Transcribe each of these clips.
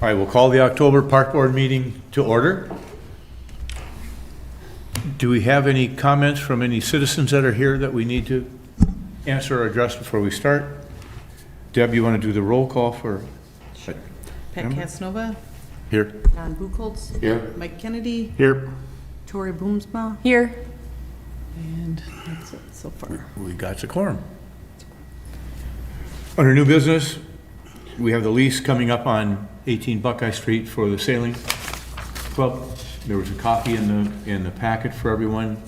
All right, we'll call the October Park Board meeting to order. Do we have any comments from any citizens that are here that we need to answer or address before we start? Deb, you want to do the roll call for? Sure. Pat Casanova, Here. Don Buchholz. Here. Mike Kennedy, Here. Tori Boomsma, Here. and that's it so far. We got the quorum. Under new business, we have the lease coming up on 18 Buckeye Street for the sailing club. There was a copy in the packet for everyone.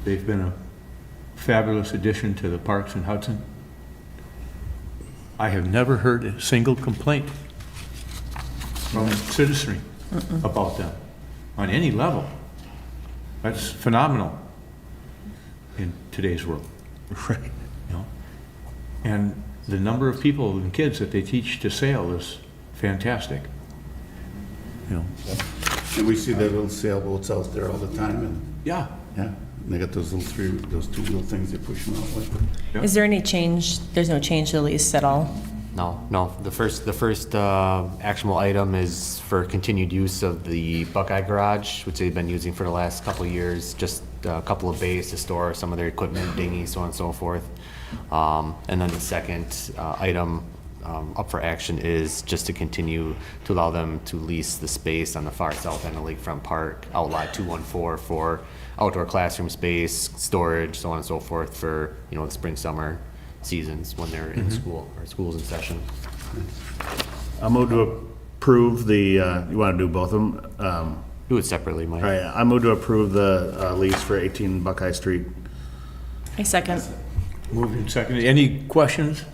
They've been a fabulous addition to the parks in Hudson. I have never heard a single complaint from citizenry about them on any level. That's phenomenal in today's world. Right. You know? And the number of people and kids that they teach to sail is fantastic. You know? And we see the little sailboats out there all the time, and Yeah. yeah, and they got those two little things they push them out with. Yeah. Is there any change? There's no change to the lease at all? No. The first actionable item is for continued use of the Buckeye Garage, which they've been using for the last couple of years. Just a couple of bays to store some of their equipment, dinghies, so on and so forth. And then the second item up for action is just to continue to allow them to lease the space on the far south end of Lakefront Park, Outlot 214, for outdoor classroom space, storage, so on and so forth for, the spring, summer seasons when they're in school or school's in session. I move to approve the, you want to do both of them? Do it separately, Mike. All right, I move to approve the lease for 18 Buckeye Street. I second. Moved and seconded. Any questions?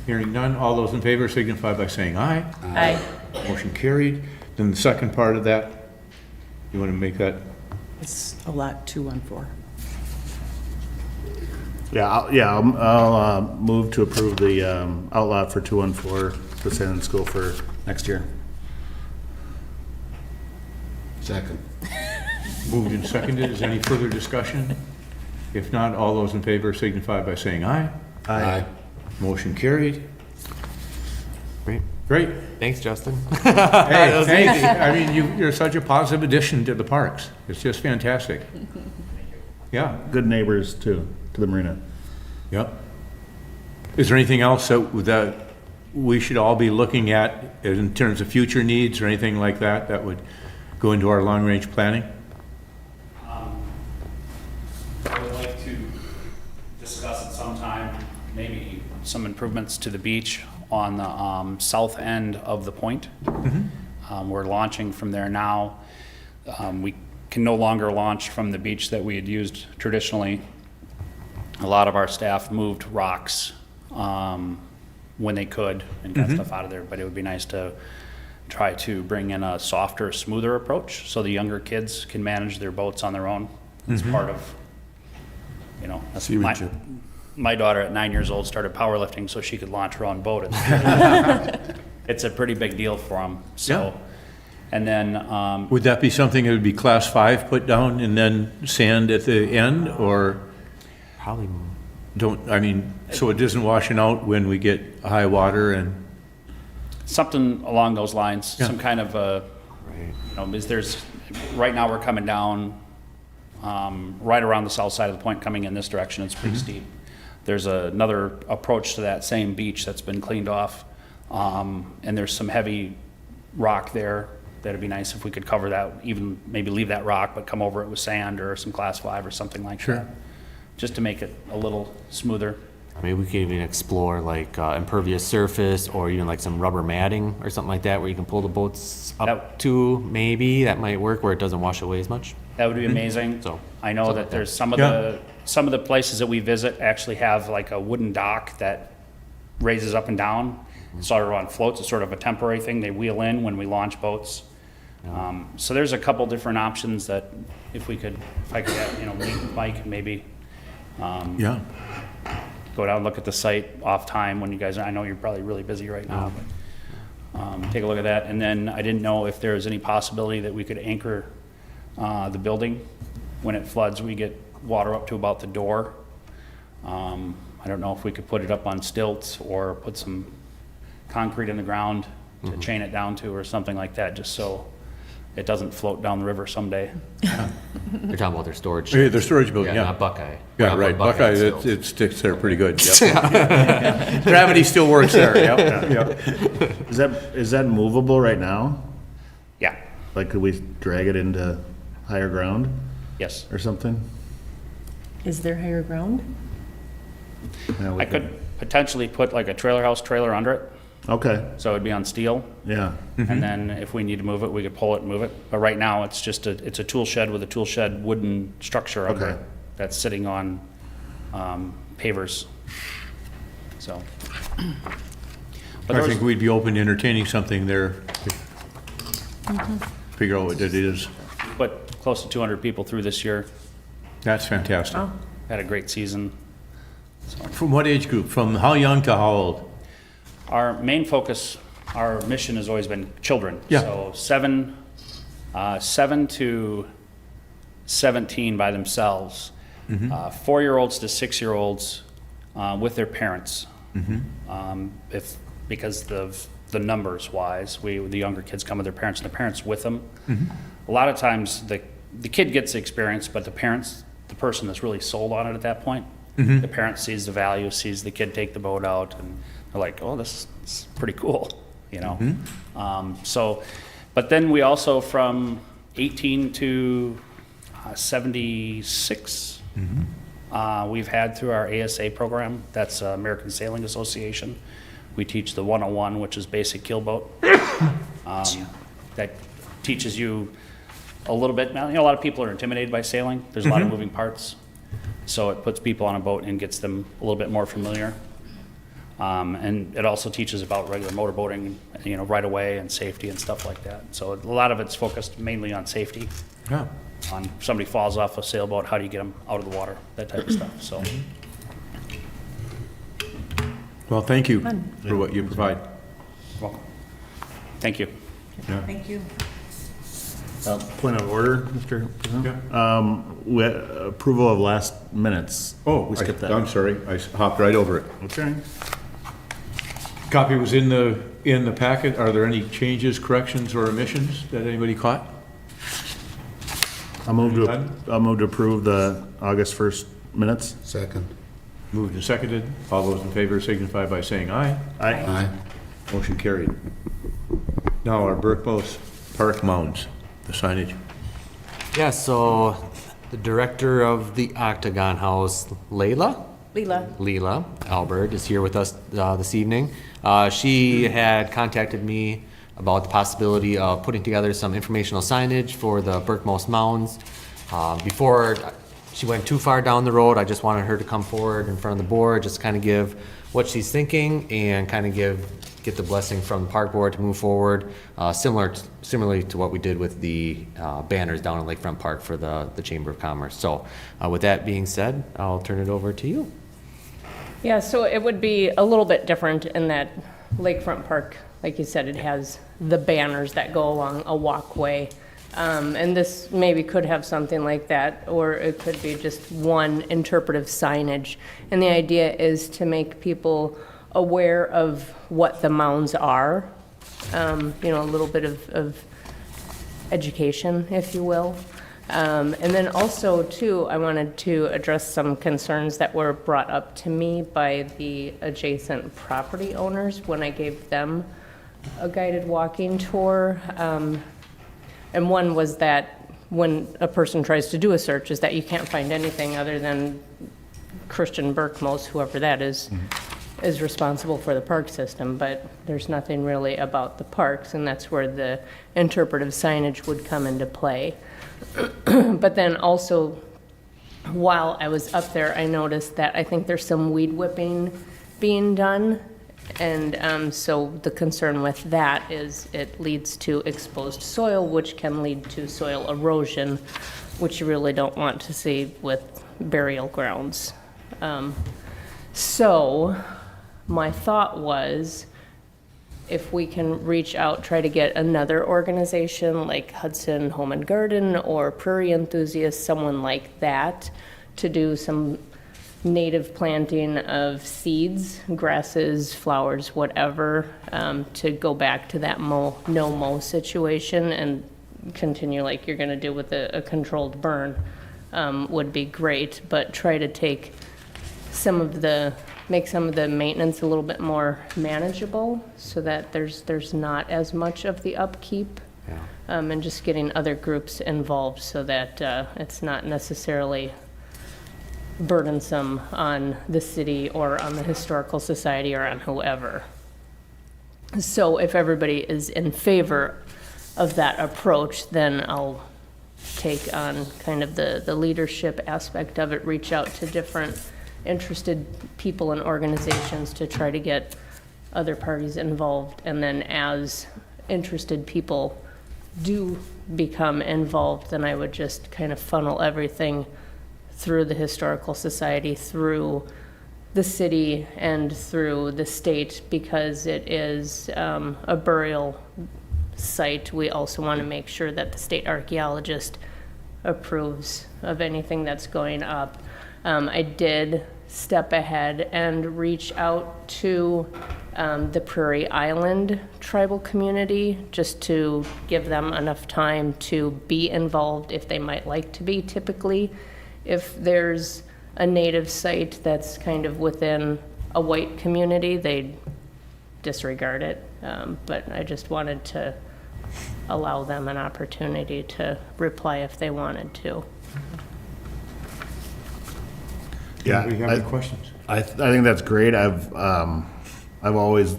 Hearing none. All those in favor signify by saying aye. Aye. Motion carried. Then the second part of that, you want to make that? It's a lot 214. I'll move to approve the outlot for 214 for sailing school for next year. Second. Moved and seconded. Is there any further discussion? If not, all those in favor signify by saying aye. Aye. Motion carried. Great. Great. Thanks, Justin. Hey, thank you. I mean, you're such a positive addition to the parks. It's just fantastic. Yeah. Good neighbors too, to the marina. Yep. Is there anything else that we should all be looking at in terms of future needs or anything like that that would go into our long-range planning? I would like to discuss at some time, maybe some improvements to the beach on the south end of the point. We're launching from there now. We can no longer launch from the beach that we had used traditionally. A lot of our staff moved rocks when they could and got stuff out of there, but it would be nice to try to bring in a softer, smoother approach so the younger kids can manage their boats on their own. It's part of, that's my daughter at 9 years old started powerlifting so she could launch her own boat. It's a pretty big deal for them. So, Yeah. And then Would that be something that would be class 5 put down and then sand at the end, or Probably. so it isn't washing out when we get high water and? something along those lines, Yeah. some kind of Right. right now we're coming down right around the south side of the point coming in this direction. It's pretty steep. There's another approach to that same beach that's been cleaned off, and there's some heavy rock there. That'd be nice if we could cover that, even maybe leave that rock, but come over it with sand or some class 5 or something like that. Just to make it a little smoother. Maybe we could even explore like impervious surface or even like some rubber matting or something like that where you can pull the boats up to, maybe that might work where it doesn't wash away as much. That would be amazing. So, I know something that like there's that. some of the places that we visit actually have like a wooden dock that raises up and down, sort of on floats. It's sort of a temporary thing. They wheel in when we launch boats. So there's a couple different options that if I could have, meet with Mike and maybe Yeah. go down and look at the site off time when you guys, I know you're probably really busy right now, but take a look at that. And then I didn't know if there was any possibility that we could anchor the building. When it floods, we get water up to about the door. I don't know if we could put it up on stilts or put some concrete in the ground to chain it down to or something like that, just so it doesn't float down the river someday. They're talking about their storage. Yeah, their storage building, Not yeah. Buckeye. Yeah, right, Buckeye, still. it sticks there pretty good, yep. Gravity still works there, yep, yep. Is that movable right now? Yeah, Like, could we drag it into higher ground yes. or something? Is there higher ground? Yeah, we I could potentially put like a trailer house trailer under it, Okay, so it'd be on steel. yeah, And then if we need to move it, we could pull it and move it. But right now, it's just it's a tool shed with a tool shed wooden structure under Okay. it that's sitting on pavers. So. But I there think was, we'd be open to entertaining something there. Figure out what it is. put close to 200 people through this year, That's fantastic. had a great season. From what age group? From how young to how old? Our main focus, our mission has always been children. Yeah. So 7 to 17 by themselves. 4-year-olds to 6-year-olds with their parents. Because of the numbers wise, the younger kids come with their parents and the parents with them. A lot of times the kid gets the experience, but the parents, the person that's really sold on it at that point, the parent sees the value, sees the kid take the boat out, and they're like, oh, this is pretty cool, you know? But then we also, from 18 to 76, we've had through our ASA program, that's American Sailing Association. We teach the 101, which is basic keelboat. That teaches you a little bit. Now, a lot of people are intimidated by sailing. There's a lot of moving parts. So it puts people on a boat and gets them a little bit more familiar. And it also teaches about regular motorboating, right away and safety and stuff like that. So a lot of it's focused mainly on safety. Yeah. On if somebody falls off a sailboat, how do you get them out of the water, that type of stuff. So, Well, thank you for what you provide. welcome. Thank you. Thank you. point of order, Mr. President. Approval of last minutes. Oh, We skipped that. I'm sorry, I hopped right over it. Okay. Copy was in the packet. Are there any changes, corrections, or omissions that anybody caught? I'll move Done? to approve the August 1st minutes. Second. Moved and seconded. All those in favor signify by saying aye. Aye. Motion carried. Now our Burkmost Park mounds, the signage. Yeah, so the director of the Octagon House, Leila Albert, is here with us this evening. She had contacted me about the possibility of putting together some informational signage for the Burkmost Mounds. Before she went too far down the road, I just wanted her to come forward in front of the board, just kind of give what she's thinking and kind of get the blessing from the park board to move forward, similarly to what we did with the banners down in Lakefront Park for the Chamber of Commerce. So with that being said, I'll turn it over to you. Yeah, so it would be a little bit different in that Lakefront Park, like you said, it has the banners that go along a walkway. And this maybe could have something like that, or it could be just one interpretive signage. And the idea is to make people aware of what the mounds are, a little bit of education, if you will. And then also, too, I wanted to address some concerns that were brought up to me by the adjacent property owners when I gave them a guided walking tour. And one was that when a person tries to do a search, is that you can't find anything other than Christian Burkmost, whoever that is responsible for the park system, but there's nothing really about the parks, and that's where the interpretive signage would come into play. But then also, while I was up there, I noticed that I think there's some weed whipping being done. And so the concern with that is it leads to exposed soil, which can lead to soil erosion, which you really don't want to see with burial grounds. So my thought was, if we can reach out, try to get another organization like Hudson Home and Garden or Prairie Enthusiasts, someone like that, to do some native planting of seeds, grasses, flowers, whatever, to go back to that no-mow situation and continue like you're gonna do with a controlled burn, would be great, but try to make some of the maintenance a little bit more manageable so that there's not as much of the upkeep. Yeah. And just getting other groups involved so that it's not necessarily burdensome on the city or on the historical society or on whoever. So if everybody is in favor of that approach, then I'll take on kind of the leadership aspect of it, reach out to different interested people and organizations to try to get other parties involved. And then as interested people do become involved, then I would just kind of funnel everything through the Historical Society, through the city, and through the state, because it is a burial site. We also want to make sure that the state archaeologist approves of anything that's going up. I did step ahead and reach out to the Prairie Island tribal community, just to give them enough time to be involved if they might like to be. Typically, if there's a native site that's kind of within a white community, they disregard it. But I just wanted to allow them an opportunity to reply if they wanted to. Yeah, We have any questions? I think that's great. I've always,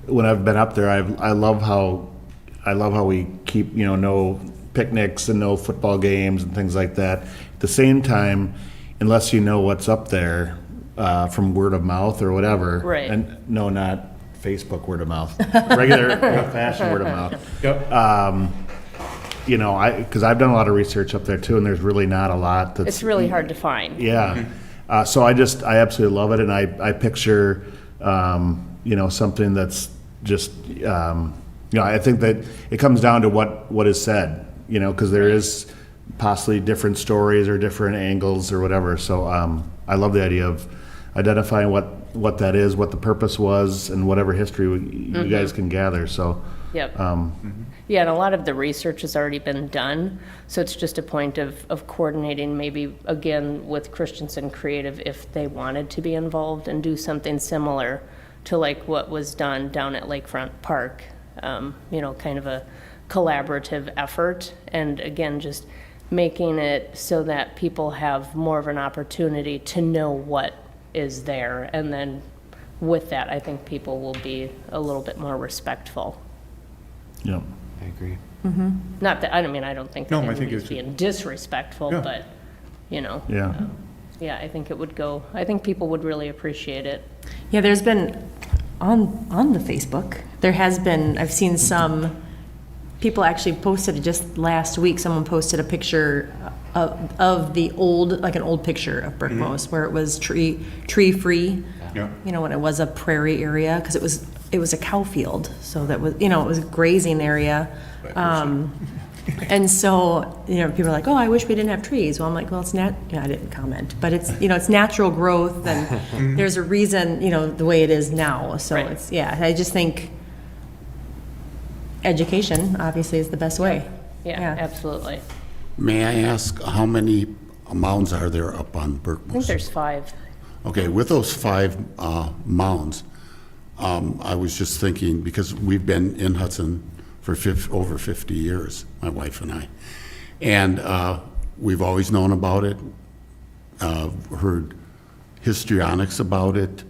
when I've been up there, I love how we keep, no picnics and no football games and things like that. At the same time, unless you know what's up there from word of mouth or whatever. Right. And no, not Facebook word of mouth, regular old-fashioned word of mouth. Yep. Because I've done a lot of research up there too, and there's really not a lot that's. It's really hard to find. Yeah. So I absolutely love it, and I picture, something that's just, I think that it comes down to what is said, because there is possibly different stories or different angles or whatever. So I love the idea of identifying what that is, what the purpose was, and whatever history you guys can gather. So. Yep. Yeah, and a lot of the research has already been done, so it's just a point of coordinating maybe, again, with Christensen Creative if they wanted to be involved and do something similar to like what was done down at Lakefront Park, kind of a collaborative effort, and again, just making it so that people have more of an opportunity to know what is there, and then with that, I think people will be a little bit more respectful. Yeah. I agree. Not that, I don't think No, that I think anybody's it's- being disrespectful, Yeah. but, Yeah. yeah, I think I think people would really appreciate it. Yeah, there's been, on the Facebook, there has been, I've seen some people actually posted it just last week. Someone posted a picture of the old, like an old picture of Brickmoos, where it was tree-free. Yeah. When it was a prairie area, because it was a cow field, so that was, it was a grazing area. And so, people are like, oh, I wish we didn't have trees. Well, I'm like, well, I didn't comment, but it's, it's natural growth, and there's a reason, the way it is now. So Right. it's, I just think education obviously is the best way. Yeah, absolutely. May I ask, how many mounds are there up on I think Burkmoos? there's 5. Okay, with those 5 mounds, I was just thinking, because we've been in Hudson for over 50 years, my wife and I, and we've always known about it, heard histrionics about it,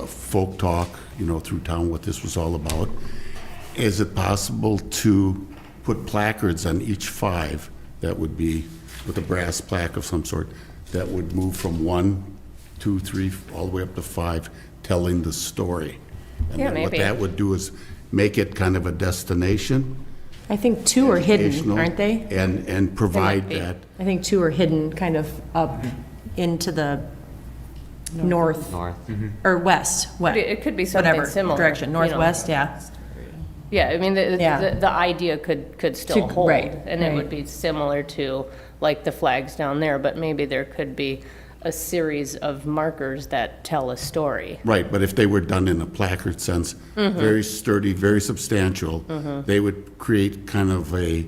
folk talk, through town, what this was all about. Is it possible to put placards on each 5 that would be with a brass plaque of some sort that would move from 1, 2, 3, all the way up to 5, telling the story? And Yeah, then what maybe. that would do is make it kind of a destination. I think 2 are hidden, educational, aren't they? And provide be. that. I think 2 are hidden kind of up into the north or west. It could be something whatever similar, direction, you know. northwest, yeah. Yeah, I mean, Yeah. the idea could still hold, right, and it would right. be similar to like the flags down there, but maybe there could be a series of markers that tell a story. Right, but if they were done in a placard sense, very sturdy, very substantial, they would create kind of a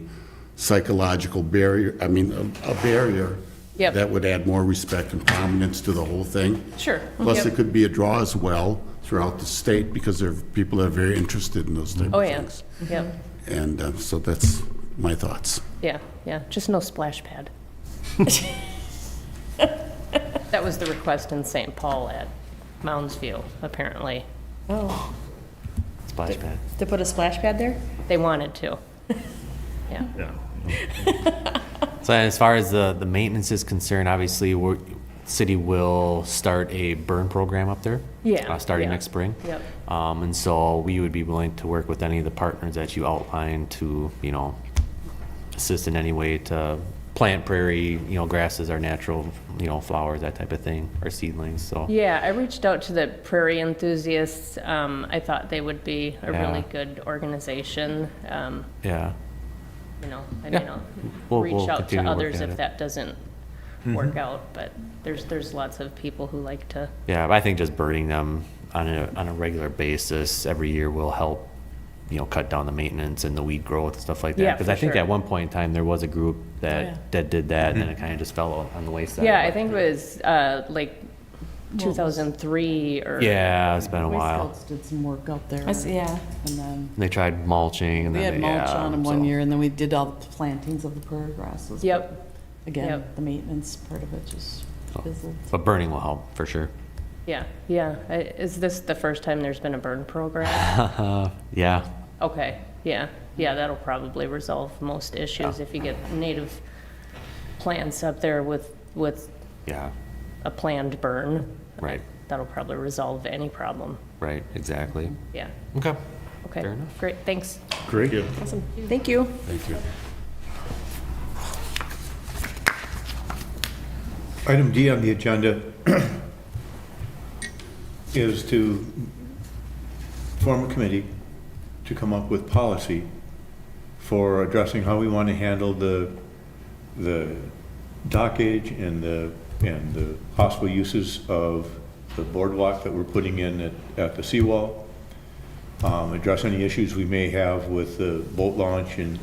psychological barrier, I mean, a barrier Yep. that would add more respect and prominence to the whole thing. Sure. Plus, Yep. it could be a draw as well throughout the state because there are people that are very interested in those type Oh, of yeah, things. yep, And so that's my thoughts. yeah, yeah, just no splash pad. That was the request in St. Paul at Mounds View, apparently. Oh, Splash pad. to put a splash pad there? They wanted to. Yeah. So as far as the maintenance is concerned, obviously, city will start a burn program up there. Yeah, Starting yeah. next spring. Yep. And so we would be willing to work with any of the partners that you outlined to, assist in any way to plant prairie, grasses are natural, flowers, that type of thing, or seedlings, so. Yeah, I reached out to the prairie enthusiasts. I thought they would be a Yeah. really good organization. Yeah, I Yeah. may not We'll reach out to continue to work others at if it. that doesn't work out, but there's lots of people who like to, yeah, but I think just burning them on a regular basis every year will help, cut down the maintenance and the weed growth and stuff like that. Yeah, Because for I think sure. at one point in time, there was a group that did that, and then it kind of just fell on the wayside. yeah, I But- think it was like 2003 or. Yeah, it's been a Boy while. Scouts did some work out there. Yeah. And then They tried mulching and we then. had mulch yeah, on them one so- year, and then we did all the plantings of the prairie grasses. Yep, Again, Yep. the maintenance part of it just fizzled. But burning will help, for sure. yeah, yeah. Is this the first time there's been a burn program? Yeah, Okay, yeah, yeah, that'll probably resolve most issues if you get native plants up there with yeah, a planned burn. right, That'll probably resolve any problem. right, exactly. Yeah, Okay. okay, Fair enough. great, thanks. Great. Awesome. Thank you. Thank you. Item D on the agenda is to form a committee to come up with policy for addressing how we want to handle the dockage and the possible uses of the boardwalk that we're putting in at the seawall. Address any issues we may have with the boat launch and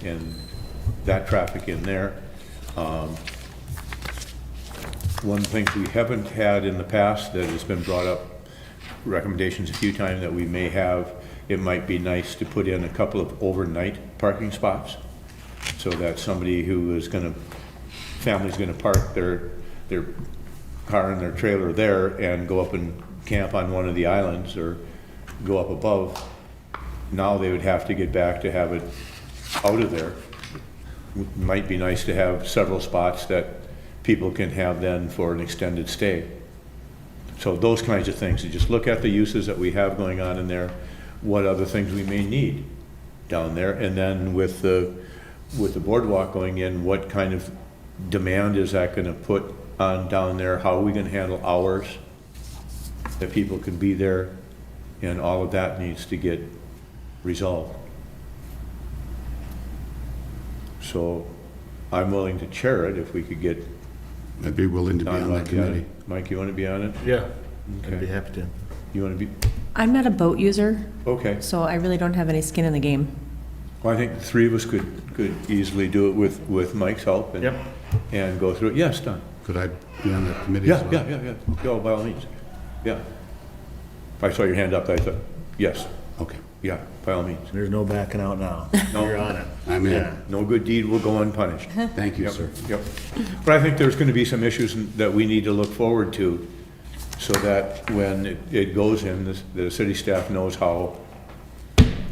that traffic in there. One of the things we haven't had in the past that has been brought up, recommendations a few times that we may have, it might be nice to put in a couple of overnight parking spots so that somebody who is gonna, family's gonna park their car and their trailer there and go up and camp on one of the islands or go up above. Now they would have to get back to have it out of there. Might be nice to have several spots that people can have then for an extended stay. So those kinds of things, you just look at the uses that we have going on in there, what other things we may need down there, and then with the boardwalk going in, what kind of demand is that gonna put on down there? How are we gonna handle hours that people can be there? And all of that needs to get resolved. So I'm willing to chair it if we could get I'd be willing to be on that committee. Mike, you want to be on it? Yeah, I'd be Okay. happy to. You want to be, I'm not a boat user, okay. so I really don't have any skin in the game. Well, I think the three of us could easily do it with Mike's help and, Yep. and go through it. Yes, Don? Could I be on that committee as well? Yeah. Go, by all means. Yeah. If I saw your hand up, I thought, yes, Okay, yeah, by all means. There's no backing out now. No. You're on it. I'm in. Yeah. No good deed will go unpunished. Thank you, Yep, sir. Yep. But I think there's going to be some issues that we need to look forward to so that when it goes in, the city staff knows how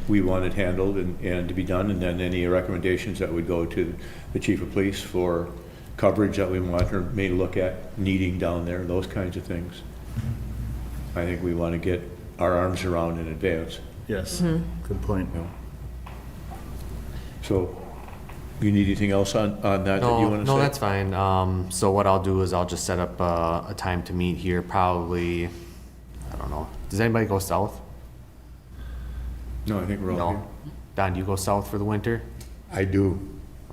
we want it handled and to be done, and then any recommendations that would go to the chief of police for coverage that we want or may look at needing down there, those kinds of things. I think we want to get our arms around in advance. Yes, good point. So, you need anything else on that you No, want to say? no, that's fine. So what I'll do is I'll just set up a time to meet here, probably, I don't know. Does anybody go south? No, I think we're all here. No. Don, do you go south for the winter? I do.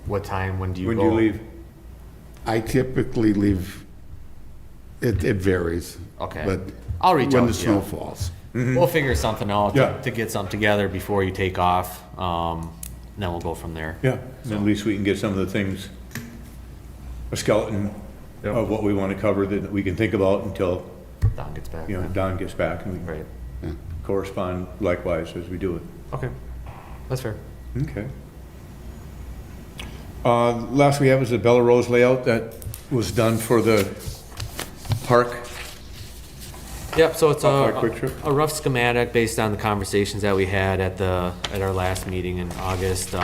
What time, when do you When go? do you leave? I typically leave It varies. Okay. But I'll reach when out the to you. snow falls. We'll figure something out Yeah. to get something together before you take off. Then we'll go from there. Yeah, and at least we can get some of the things, a skeleton of what we want to cover that we can think about until, Don gets back. Don gets back and we Right. correspond likewise as we do it. Okay. That's fair. Okay. Last we have is the Bella Rose layout that was done for the park. Yep, so it's By Quick Trip? a rough schematic based on the conversations that we had at our last meeting in August.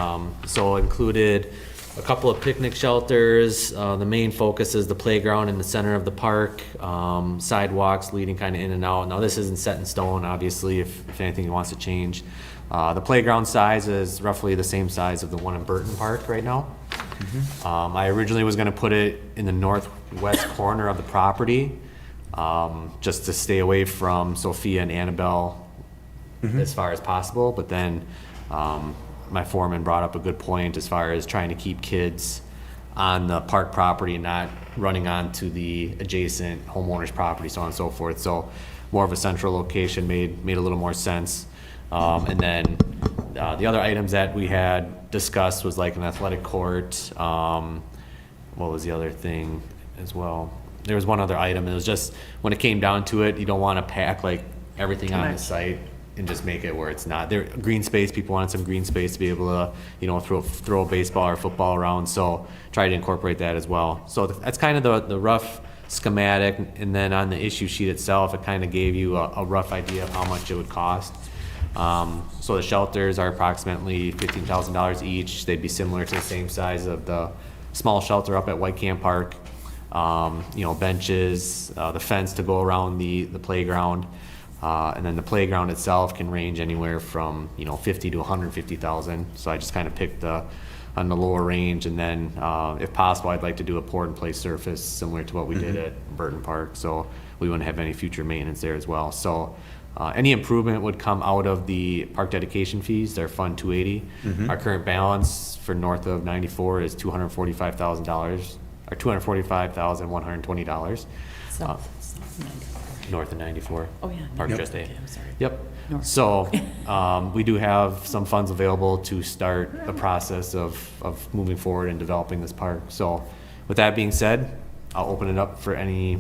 So included a couple of picnic shelters. The main focus is the playground in the center of the park, sidewalks leading kind of in and out. Now, this isn't set in stone, obviously, if anything wants to change. The playground size is roughly the same size of the one in Burton Park right now. I originally was gonna put it in the northwest corner of the property, just to stay away from Sophia and Annabelle as far as possible. But then my foreman brought up a good point as far as trying to keep kids on the park property and not running onto the adjacent homeowner's property, so on and so forth. So more of a central location made a little more sense. And then the other items that we had discussed was like an athletic court. What was the other thing as well? There was one other item. It was just, when it came down to it, you don't want to pack like everything on the site and just make it where it's not. There, green space, people wanted some green space to be able to, throw a baseball or football around. So try to incorporate that as well. So that's kind of the rough schematic. And then on the issue sheet itself, it kind of gave you a rough idea of how much it would cost. So the shelters are approximately $15,000 each. They'd be similar to the same size of the small shelter up at White Camp Park. Benches, the fence to go around the playground. And then the playground itself can range anywhere from, 50 to 150,000. So I just kind of picked on the lower range. And then, if possible, I'd like to do a pour and play surface similar to what we did at Burton Park. So we wouldn't have any future maintenance there as well. So, any improvement would come out of the park dedication fees. They're Fund 280. Our current balance for north of 94 is $245,000, or $245,120. North of 94. Oh, yeah. Park Yep. Just A. Okay, I'm sorry. Yep. North. So, we do have some funds available to start the process of moving forward and developing this park. So, with that being said, I'll open it up for any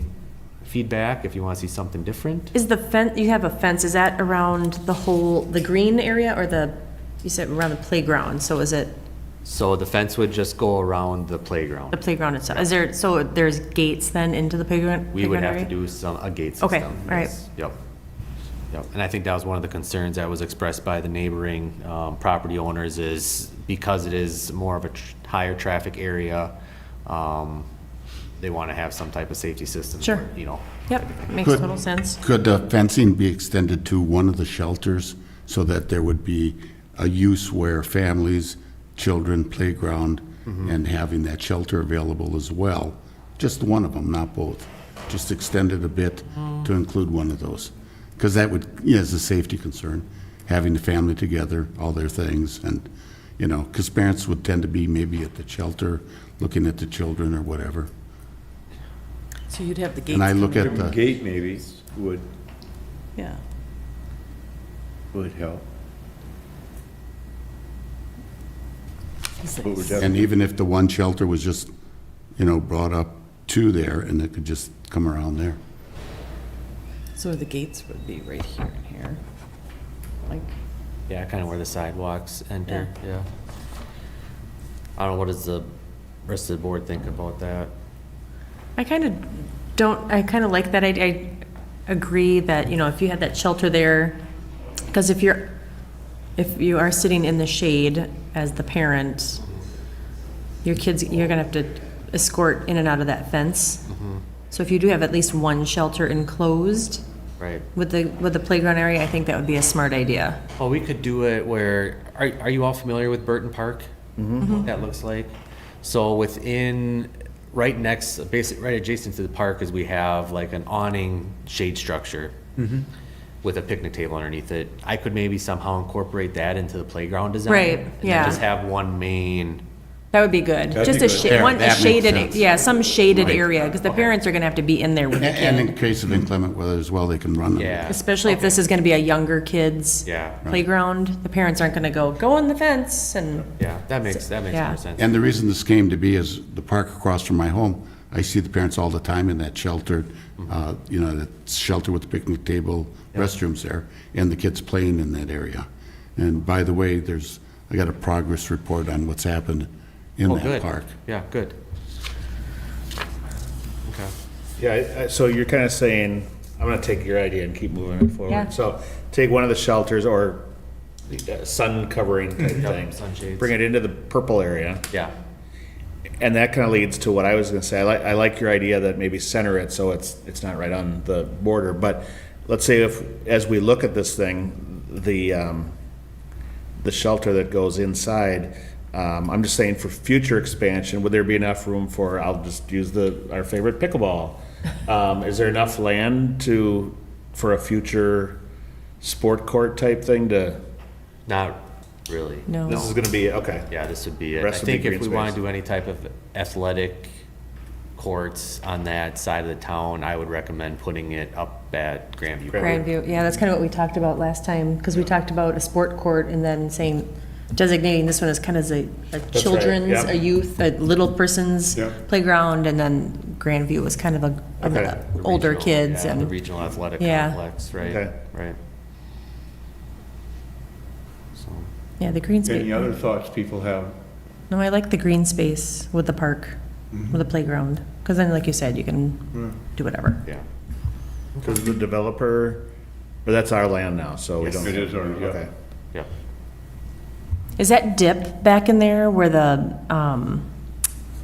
feedback if you want to see something different. Is the fence, you have a fence, is that around the green area or you said around the playground? So is it So the fence would just go around the playground. the playground itself? So there's gates then into the playground? We would have to area? do a gate system. Okay, all right. yes. Yep. And I think that was one of the concerns that was expressed by the neighboring property owners, is because it is more of a higher traffic area, they want to have some type of safety system. Sure. where, Yep, makes Good. total sense. Could the fencing be extended to one of the shelters so that there would be a use where families, children, playground, and having that shelter available as well? Just one of them, not both. Just extend it a bit to include one of those. Because that would, is a safety concern, having the family together, all their things, and, because parents would tend to be maybe at the shelter, looking at the children or whatever. So you'd have the gates. And I look coming at in. the, Gate maybe would Yeah. help. Is But we're it- definitely- and even if the one shelter was just, brought up to there, and it could just come around there. So the gates would be right here and here. Like, Yeah, kind of where the sidewalks enter, yeah. I don't know, what does the rest of the board think about that? I kind of like that. I agree that, if you had that shelter there, because if you are sitting in the shade as the parent, your kids, you're gonna have to escort in and out of that fence. So if you do have at least one shelter enclosed Right. with the playground area, I think that would be a smart idea. Well, we could do it where, are you all familiar with Burton Park? What that looks like? So within, right next, basically right adjacent to the park is we have like an awning shade structure with a picnic table underneath it. I could maybe somehow incorporate that into the playground design. Right, and then yeah. just have one main That would be good. That'd Just be a good. There, one, a that makes shaded, sense. yeah, some shaded Right. area, because the parents are gonna have to be in there with the And in kid. case of inclement weather as well, they can run. Yeah. Especially if this is gonna be a younger kid's Yeah. playground, the parents aren't gonna go on the fence and, Yeah, that makes Yeah. more sense. And the reason this came to be is the park across from my home, I see the parents all the time in that shelter, that shelter with the picnic table, restrooms there, and the kids playing in that area. And by the way, I got a progress report on what's happened in Oh, that good. park. Yeah, good. Okay. Yeah, so you're kind of saying, I'm gonna take your idea and keep moving it forward. Yeah. So take one of the shelters or sun covering type thing. sunshades. Bring it into the purple area. Yeah. And that kind of leads to what I was gonna say. I like your idea that maybe center it so it's not right on the border. But let's say as we look at this thing, the shelter that goes inside, I'm just saying for future expansion, would there be enough room for, I'll just use our favorite pickleball. Is there enough land for a future sport court type thing to, Not really. no. this is gonna be, okay. Yeah, this would be it. I Rest would be think if green we want space. to do any type of athletic courts on that side of the town, I would recommend putting it up at Grandview. Park. Grandview, yeah, that's kind of what we talked about last time, because we talked about a sport court and then saying, designating this one as kind of a children's, yeah. a youth, a little person's Yeah. playground, and then Grandview was kind of Okay. older Regional- kids yeah, the and, regional athletic Yeah. complex, right? Okay. Right. So, yeah, the green Any space. other thoughts people have? No, I like the green space with the park, with the playground, because then, like you said, you can do whatever. yeah. Because the developer, but that's our land now, so we Yes. don't. It is ours, yeah. Okay. Yep. Is that dip back in there where the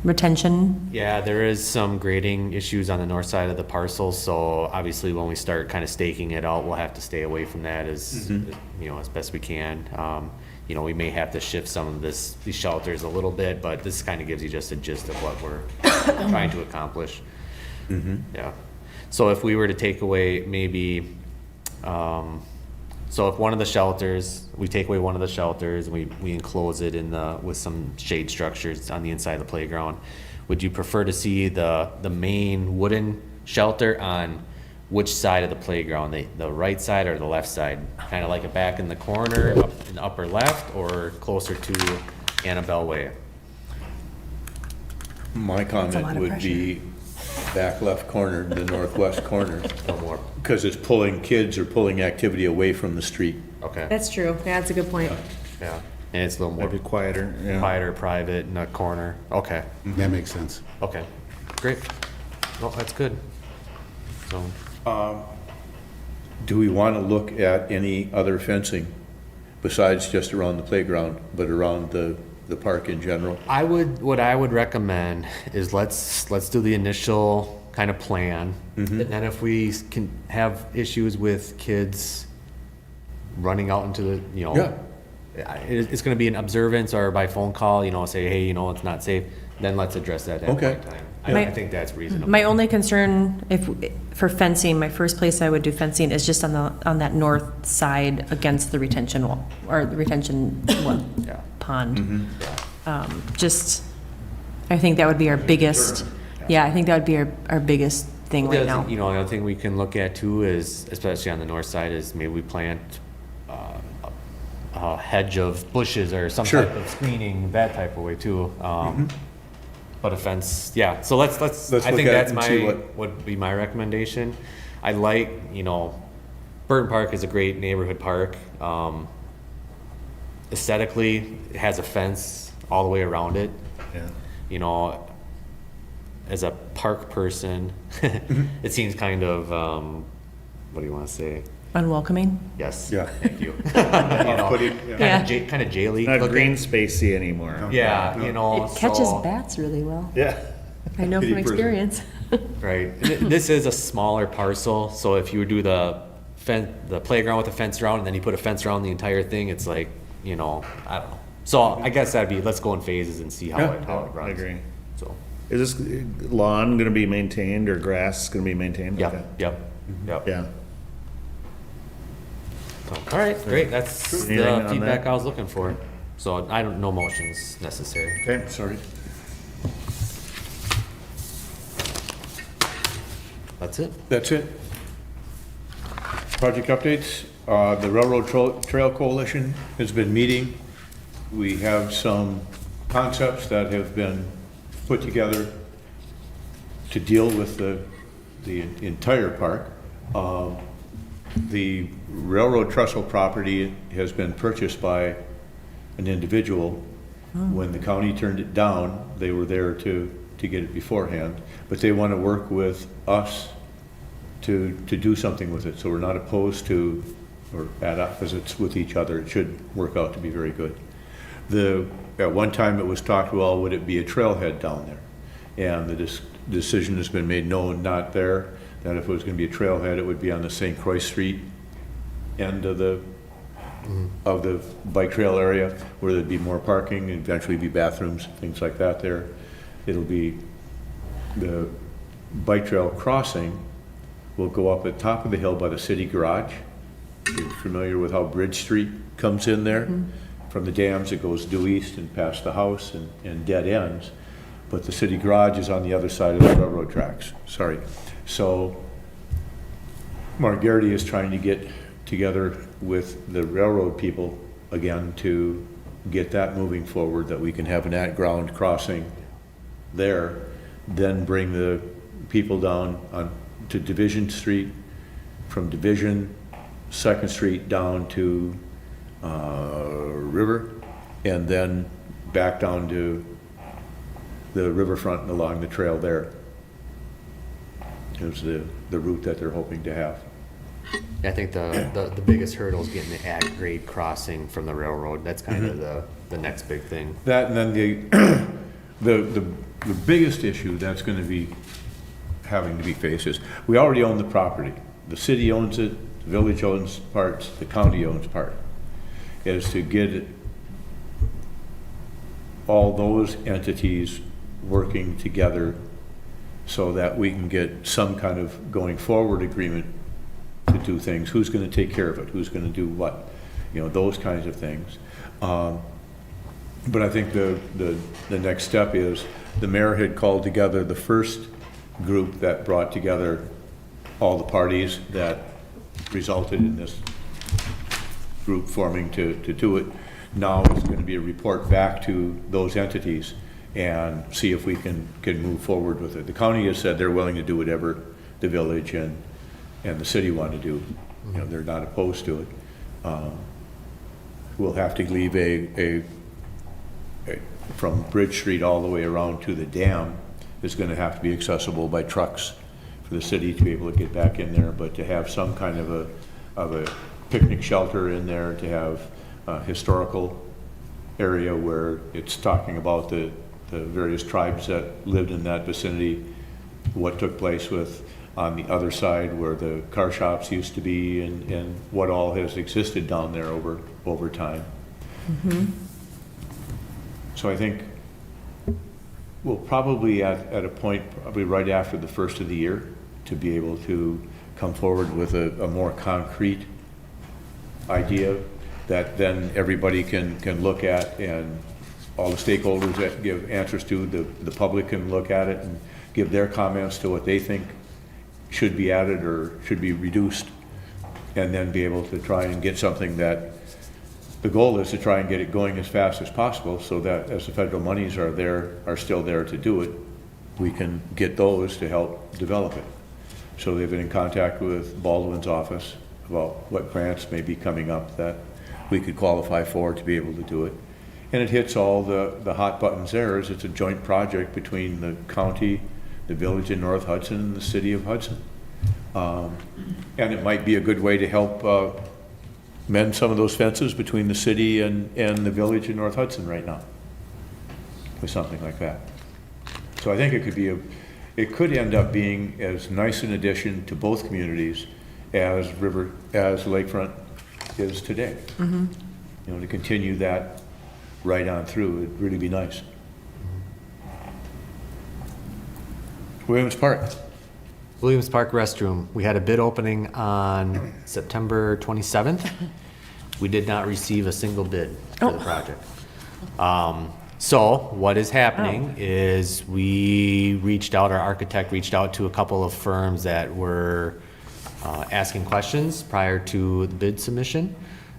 retention? Yeah, there is some grading issues on the north side of the parcel, so obviously when we start kind of staking it out, we'll have to stay away from that as best we can. We may have to shift some of these shelters a little bit, but this kind of gives you just a gist of what we're trying to accomplish. Yeah. So if we were to take away maybe, so if one of the shelters, we take away one of the shelters, we enclose it with some shade structures on the inside of the playground, would you prefer to see the main wooden shelter on which side of the playground, the right side or the left side? Kind of like it back in the corner, up in the upper left, or closer to Annabelle Way? My a lot comment of would pressure. be back left corner, the northwest corner, No more. because it's pulling kids or pulling activity away from the street. Okay, That's true, yeah, that's a good point. yeah. And it's a little more Maybe quieter, yeah. quieter, private, in a corner. Okay, That makes sense. okay, great. Well, that's good. So, Do we want to look at any other fencing besides just around the playground, but around the park in general? what I would recommend is let's do the initial kind of plan. And then if we can have issues with kids running out into the, it's gonna be an observance or by phone call, say, hey, it's not safe, then let's address that at that Okay. point in time. My- I think that's reasonable. My only concern for fencing, my first place I would do fencing is just on that north side against the retention wall, or the retention Yeah. pond. I think that would be our biggest, I think that would be our biggest thing The right other now. thing, another thing we can look at too is, especially on the north side, is maybe we plant a hedge of bushes or some Sure. type of screening, that type of way too. But a fence, yeah, so let's, Let's I look think at it that's and see my, what- would be my recommendation. I like, Burton Park is a great neighborhood park. Aesthetically, it has a fence all the way around it. Yeah. As a park person, it seems kind of, what do you want to say? Unwelcoming? Yes. Yeah. Thank you. Off-putting, yeah. Yeah. Kind of jaily Not looking. green spacey anymore. Yeah, It catches so- bats really well. Yeah. I know from Kitty prison. experience. Right. This is a smaller parcel, so if you would do the playground with a fence around, and then you put a fence around the entire thing, it's like, I don't know. So I guess that'd be, let's go in phases and see how Yeah. it runs. I agree. So, Is this lawn gonna be maintained or grass gonna be maintained? Okay. yep. Yeah. So, all right, great. That's Anything on the feedback that? I was looking for. So I don't, no motions necessary. Okay, sorry. That's it. That's it. Project updates. The Railroad Trail Coalition has been meeting. We have some concepts that have been put together to deal with the entire park. The railroad trestle property has been purchased by an individual. When the county turned it down, they were there to get it beforehand, but they want to work with us to do something with it. So we're not opposed to, or at opposites with each other. It should work out to be very good. At one time it was talked, well, would it be a trailhead down there? And the decision has been made, no, not there. That if it was going to be a trailhead, it would be on the St. Croix Street end of the bike trail area, where there'd be more parking, and eventually be bathrooms, things like that there. It'll be, the bike trail crossing will go up at the top of the hill by the city garage. You're familiar with how Bridge Street comes in there? From the dams, it goes due east and past the house and dead ends. But the city garage is on the other side of the railroad tracks, sorry. So Mark Garrity is trying to get together with the railroad people again to get that moving forward, that we can have an at-ground crossing there, then bring the people down on to Division Street, from Division, 2nd Street down to River, and then back down to the riverfront and along the trail there. Is the route that they're hoping to have. I think the biggest hurdle is getting the at-grade crossing from the railroad. That's kind of the next big thing. That, and then the biggest issue that's going to be having to be faced is, we already own the property. The city owns it, the village owns parts, the county owns part. Is to get all those entities working together so that we can get some kind of going forward agreement to do things. Who's going to take care of it? Who's going to do what? You know, those kinds of things. But I think the next step is, the mayor had called together the first group that brought together all the parties that resulted in this group forming to do it. Now it's going to be a report back to those entities and see if we can move forward with it. The county has said they're willing to do whatever the village and the city want to do. You know, they're not opposed to it. We'll have to leave from Bridge Street all the way around to the dam is going to have to be accessible by trucks for the city to be able to get back in there, but to have some kind of a picnic shelter in there, to have a historical area where it's talking about the various tribes that lived in that vicinity, what took place with on the other side where the car shops used to be, and what all has existed down there over time. So I think we'll probably at a point, probably right after the first of the year, to be able to come forward with a more concrete idea that then everybody can look at, and all the stakeholders that give answers to, the public can look at it and give their comments to what they think should be added or should be reduced, and then be able to try and get something that, the goal is to try and get it going as fast as possible, so that as the federal monies are still there to do it, we can get those to help develop it. So they've been in contact with Baldwin's office about what grants may be coming up that we could qualify for to be able to do it. And it hits all the hot buttons there. Is it's a joint project between the county, the village in North Hudson, and the city of Hudson. And it might be a good way to help mend some of those fences between the city and the village in North Hudson right now, with something like that. So I think it could be it could end up being as nice an addition to both communities as Lakefront is today. You know, to continue that right on through, it'd really be nice. Williams Park. Williams Park restroom. We had a bid opening on September 27th. We did not receive a single bid for the project. So what is happening is our architect reached out to a couple of firms that were asking questions prior to the bid submission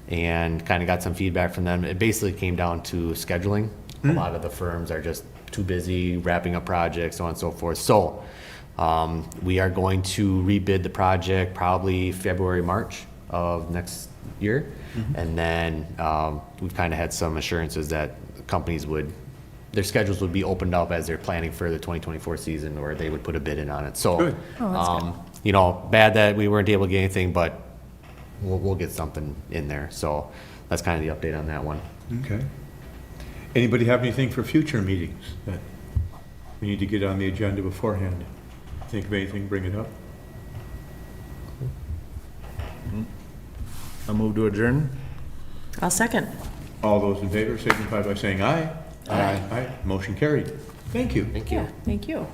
and kind of got some feedback from them. It basically came down to scheduling. A lot of the firms are just too busy wrapping up projects, so on and so forth. So we are going to rebid the project probably February, March of next year. And then we've kind of had some assurances that companies their schedules would be opened up as they're planning for the 2024 season, or they would put a bid in on it. So, Good. you know, bad that we weren't able to get anything, but we'll get something in there. So that's kind of the update on that one. Okay. Anybody have anything for future meetings that we need to get on the agenda beforehand? Think of anything, bring it up. I'll move to adjourn. I'll second. All those in favor signify by saying aye. Aye. Aye. Motion carried. Thank you. Thank you. Yeah, thank you.